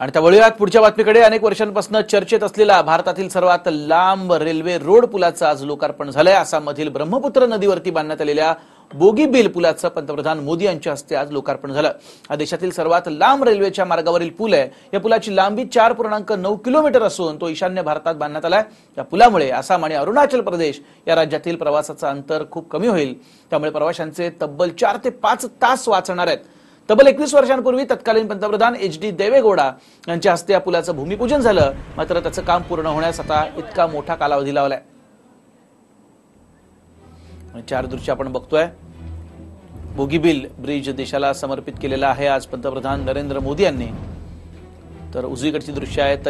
आणि त्या वळूयात पुढच्या बातमीकडे। अनेक वर्षांपासून चर्चेत असलेला भारतातील सर्वात लांब रेल्वे रोड पुलाचं आज लोकार्पण झालंय। आसाममधील ब्रह्मपुत्र नदीवरती बांधण्यात आलेल्या बोगीबील पुलाचं पंतप्रधान मोदी यांच्या हस्ते आज लोकार्पण झालं। हा देशातील सर्वात लांब रेल्वेच्या मार्गावरील पूल आहे। या पुलाची लांबी 4.9 किलोमीटर असून तो ईशान्य भारतात बांधण्यात आलाय। या पुलामुळे आसाम आणि अरुणाचल प्रदेश या राज्यातील प्रवासाचं अंतर खूप कमी होईल। त्यामुळे प्रवाशांचे तब्बल 4 ते 5 तास वाचणार आहेत। तब्बल 21 वर्षांपूर्वी तत्कालीन पंतप्रधान HD देवेगौडा यांच्या हस्ते या पुलाचं भूमिपूजन झालं, मात्र त्याचं काम पूर्ण होण्यास आता इतका मोठा कालावधी लावलाय। 4 दृश्य आपण बघतोय। बोगीबील ब्रिज देशाला समर्पित केलेला आहे आज पंतप्रधान नरेंद्र मोदी यांनी। तर उजवीकडची दृश्य आहेत,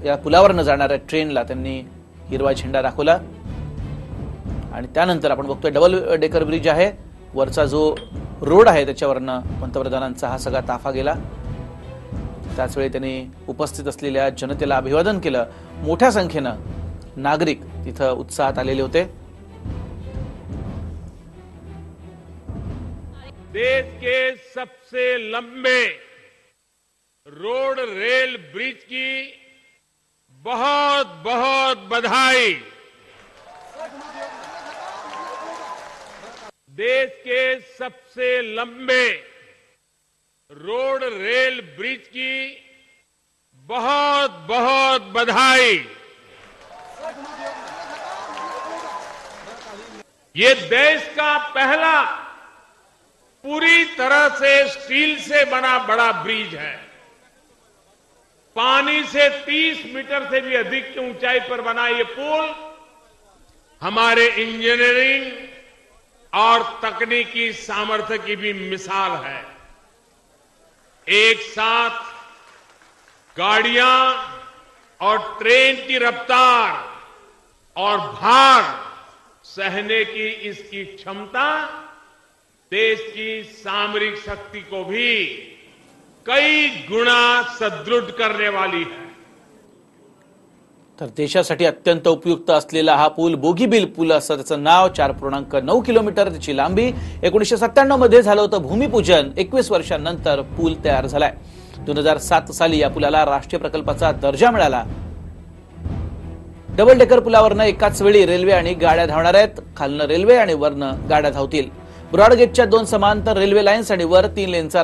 या पुलावरनं जाणाऱ्या ट्रेनला त्यांनी हिरवा झेंडा दाखवला आणि त्यानंतर आपण बघतोय डबल डेकर ब्रिज आहे। वरचा जो रोड आहे त्याच्यावरनं पंतप्रधानांचा हा सगळा ताफा गेला। त्याचवेळी त्यांनी उपस्थित असलेल्या जनतेला अभिवादन केलं। मोठ्या संख्येनं नागरिक तिथं उत्साहात आलेले होते। देश के सबसे लंबे रोड रेल ब्रिज की बहुत बहुत बधाई। देश के सबसे लंबे रोड रेल ब्रिज की बहुत बहुत बधाई। ये देश का पहला पूरी तरह से स्टील से बना बड़ा ब्रिज है। पानी से 30 मीटर से भी अधिक की ऊंचाई पर बना ये पुल हमारे इंजीनियरिंग और तकनीकी सामर्थ्य की भी मिसाल है। एक साथ गाड़ियां और ट्रेन की रफ्तार और भार सहने की इसकी क्षमता देश की सामरिक शक्ति को भी कई गुना सुदृढ़ करने वाली है। तर देशासाठी अत्यंत उपयुक्त असलेला हा पूल बोगीबील पूल असं त्याचं नाव। 4.9 किलोमीटर त्याची लांबी। 1997 मध्ये झालं होतं भूमिपूजन। 21 वर्षांनंतर पूल तयार झालाय। 2007 साली या पुलाला राष्ट्रीय प्रकल्पाचा दर्जा मिळाला। डबल डेकर पुलावरनं एकाच वेळी रेल्वे आणि गाड्या धावणार आहेत। खालनं रेल्वे आणि वरनं गाड्या धावतील। ब्रॉडगेजच्या 2 समांतर रेल्वे लाईन्स आणि वर 3 लेनचा